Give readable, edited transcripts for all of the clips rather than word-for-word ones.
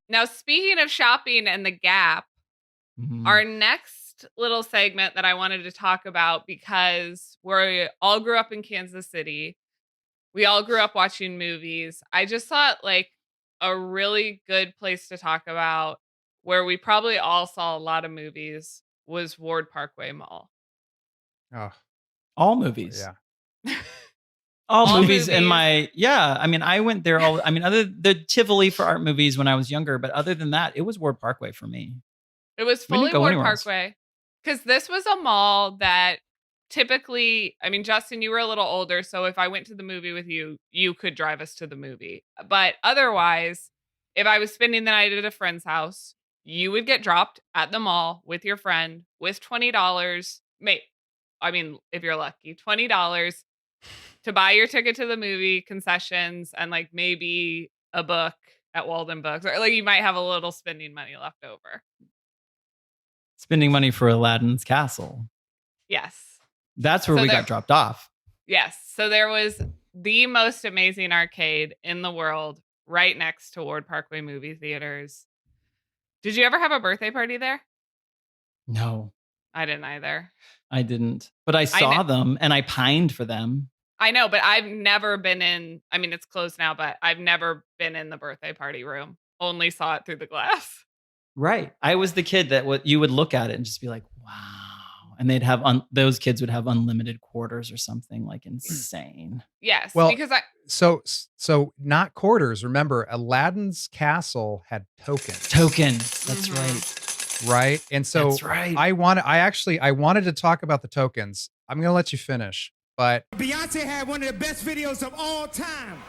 Now, speaking of shopping and the Gap, our next little segment that I wanted to talk about, because we all grew up in Kansas City, we all grew up watching movies. I just thought like a really good place to talk about where we probably all saw a lot of movies was Ward Parkway Mall. Oh, all movies. Yeah. All movies in my, I mean, I went there other the Tivoli for art movies when I was younger, but other than that, it was Ward Parkway for me. It was fully Ward Parkway. Because this was a mall that typically, I mean, Justin, you were a little older, so if I went to the movie with you, you could drive us to the movie. But otherwise, if I was spending the night at a friend's house, you would get dropped at the mall with your friend with $20. I mean, if you're lucky, $20 to buy your ticket to the movie, concessions, and like maybe a book at Walden Books, or like you might have a little spending money left over. Spending money for Aladdin's castle. Yes. That's where we got dropped off. Yes. So there was the most amazing arcade in the world right next to Ward Parkway movie theaters. Did you ever have a birthday party there? No. I didn't either. I didn't. But I saw them and I pined for them. I know, but I've never been in, I mean, it's closed now, but I've never been in the birthday party room. Only saw it through the glass. Right. I was the kid that you would look at it and just be like, wow. And they'd have, those kids would have unlimited quarters or something like insane. Yes. Well, because so not quarters. Remember, Aladdin's castle had tokens. That's right. Right. And so that's right. I wanted to talk about the tokens. I'm going to let you finish, but Beyonce had one of the best videos of all time.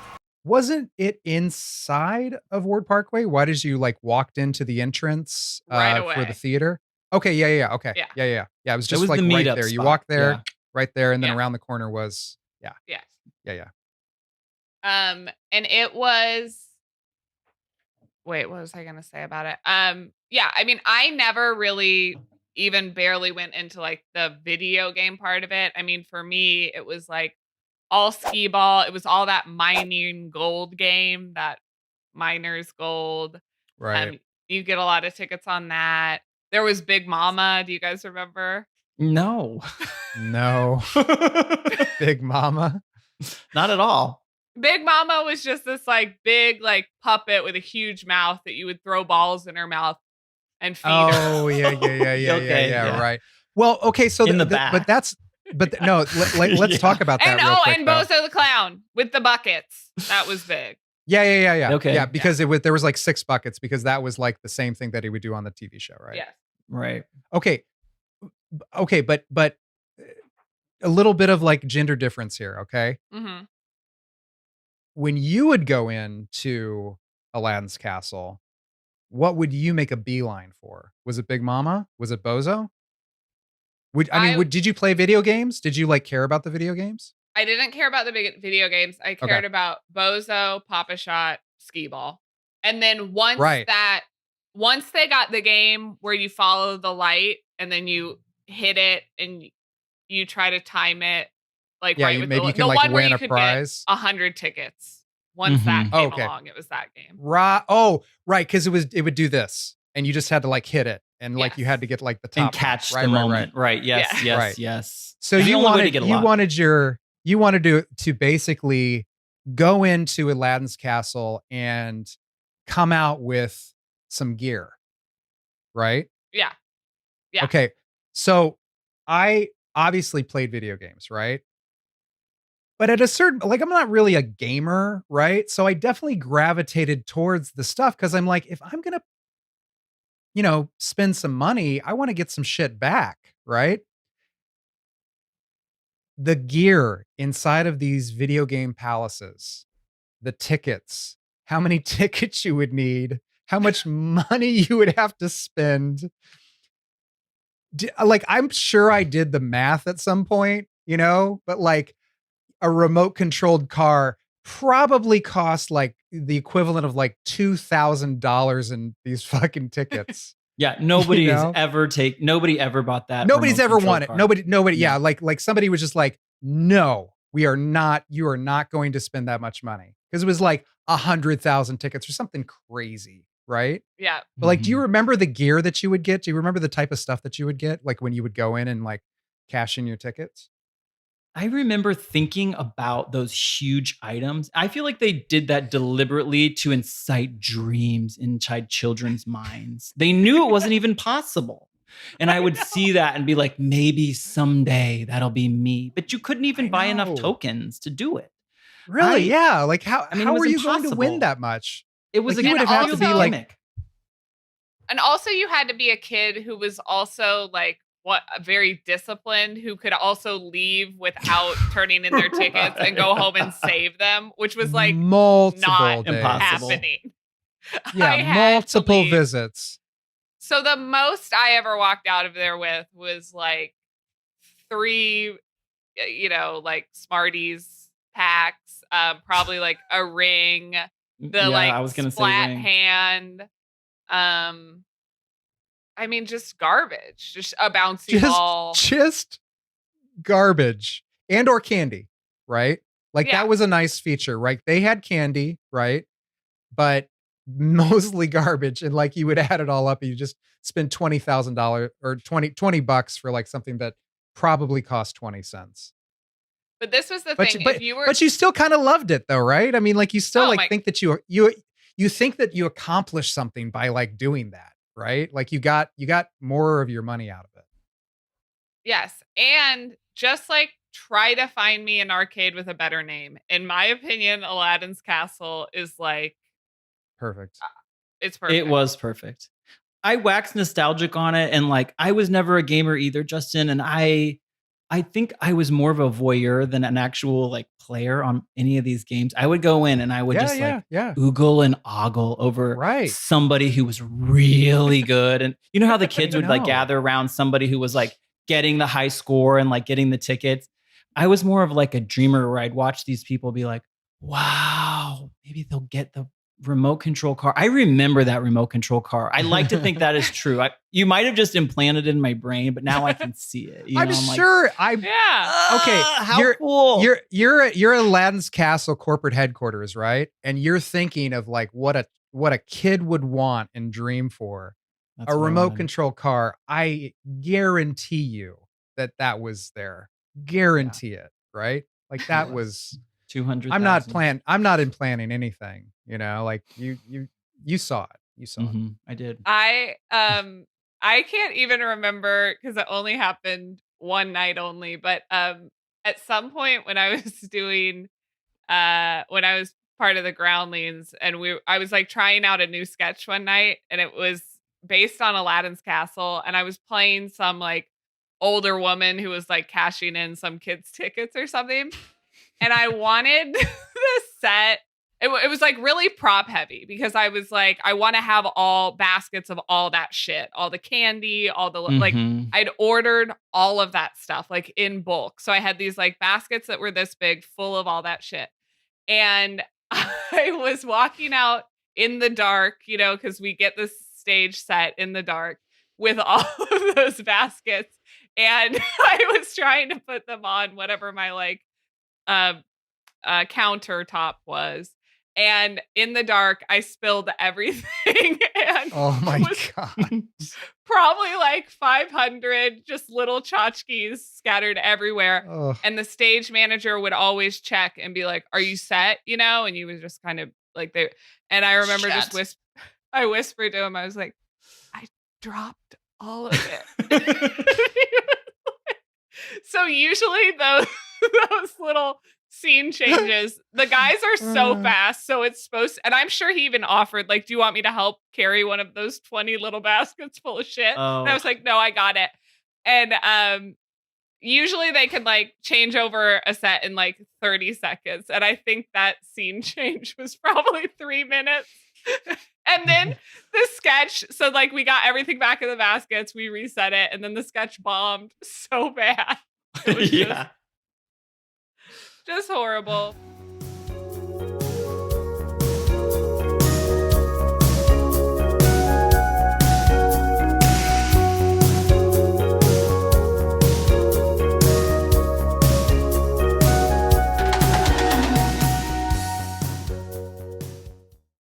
Wasn't it inside of Ward Parkway? Why did you like walked into the entrance for the theater? Okay. Yeah. Okay. Yeah. It was just like right there. You walk there, right there. And then around the corner was, Yes. Yeah. And it was, wait, what was I going to say about it? Yeah, I mean, I never really even barely went into like the video game part of it. I mean, for me, it was like all skee ball. It was all that mining gold game, that Miners Gold. Right. You get a lot of tickets on that. There was Big Mama. Do you guys remember? No. Big Mama? Not at all. Big Mama was just this like big like puppet with a huge mouth that you would throw balls in her mouth and feed her. Oh, yeah, right. Well, okay, so in the back. No, let's talk about that real quick. And Bozo the Clown with the buckets. That was big. Yeah. Okay. Yeah, because there was like 6 buckets because that was like the same thing that he would do on the TV show, right? Yes. Right. Okay, but a little bit of like gender difference here, okay? Mm-hmm. When you would go into Aladdin's castle, what would you make a beeline for? Was it Big Mama? Was it Bozo? Did you play video games? Did you like care about the video games? I didn't care about the big video games. I cared about Bozo, Papa Shot, Skee Ball. And then once they got the game where you follow the light and then you hit it and you try to time it, like maybe you can like win a prize. 100 tickets. Once that came along, it was that game. Right. Oh, right. Because it would do this, and you just had to like hit it, and like you had to get like the top and catch the moment. Right. Yes. So you wanted to basically go into Aladdin's castle and come out with some gear, right? Yeah. Okay. So I obviously played video games, right? But at a certain, like, I'm not really a gamer, right? So I definitely gravitated towards the stuff because I'm like, if I'm going to, spend some money, I want to get some shit back, right? The gear inside of these video game palaces, the tickets, how many tickets you would need, how much money you would have to spend. Like, I'm sure I did the math at some point, but like, a remote controlled car probably cost like the equivalent of like $2,000 in these fucking tickets. Yeah. Nobody ever bought that. Nobody's ever won it. Nobody. Yeah. Like somebody was just like, no, you are not going to spend that much money. Cause it was like 100,000 tickets or something crazy. right? Yeah. But like, do you remember the gear that you would get? Do you remember the type of stuff that you would get? Like when you would go in and like cash in your tickets? I remember thinking about those huge items. I feel like they did that deliberately to incite dreams inside children's minds. They knew it wasn't even possible. And I would see that and be like, maybe someday that'll be me. But you couldn't even buy enough tokens to do it. Really? Yeah. Like how were you impossible. going to win that much? It was like, you would have had to be like gimmick. And also you had to be a kid who was also like very disciplined, who could also leave without turning in their tickets and go home and save them, which was like multiple not days. happening. Yeah, multiple visits. So the most I ever walked out of there with was like 3, like Smarties packs, probably like a ring, I was gonna splat say ring. hand. I mean, just garbage, just a bouncy ball. Just garbage and or candy, right? Like that was a nice feature, right? They had candy, right? But mostly garbage. And like you would add it all up and you just spend $20,000 or $20 for like something that probably cost 20 cents. But this was the thing. But you still kind of loved it though, right? I mean, like you still think that you think that you accomplished something by like doing that. Right? Like you got more of your money out of it. Yes. And just like try to find me an arcade with a better name. In my opinion, Aladdin's Castle is like perfect. It's perfect. It was perfect. I waxed nostalgic on it, and like I was never a gamer either, Justin. And I think I was more of a voyeur than an actual like player on any of these games. I would go in and I would oogle and ogle over somebody who was really good. And you know how the kids would like gather around somebody who was like getting the high score and like getting the tickets. I was more of like a dreamer where I'd watch these people be like, wow, maybe they'll get the remote control car. I remember that remote control car. I like to think that is true. You might have just implanted it in my brain, but now I can see it. I'm sure. Okay. How cool. You're Aladdin's Castle corporate headquarters, right? And you're thinking of like what a kid would want and dream for. That's a remote control car. I guarantee you that was there. Guarantee it, right? Like that was 200. I'm not implanting anything, like you saw it. You saw it. I did. I can't even remember because it only happened one night only, but at some point when I was doing when I was part of the Groundlings and I was like trying out a new sketch one night and it was based on Aladdin's Castle and I was playing some like older woman who was like cashing in some kids' tickets or something. And I wanted the set. It was like really prop heavy because I was like, I want to have all baskets of all that shit, all the candy, all the like I'd ordered all of that stuff like in bulk. So I had these like baskets that were this big full of all that shit. And I was walking out in the dark, because we get this stage set in the dark with all of those baskets. And I was trying to put them on whatever my like countertop was. And in the dark, I spilled everything. And oh my God. Probably like 500 just little tchotchkes scattered everywhere. Ugh. And the stage manager would always check and be like, are you set? And you was just kind of like they. And I remember I whispered to him, I was like, I dropped all of it. So usually those little scene changes, the guys are so fast, so it's supposed to, and I'm sure he even offered like, do you want me to help carry one of those 20 little baskets full of shit? And I was like, no, I got it. And usually they could like change over a set in like 30 seconds, and I think that scene change was probably 3 minutes. And then the sketch, so like we got everything back in the baskets, we reset it, and then the sketch bombed so bad. It was just horrible.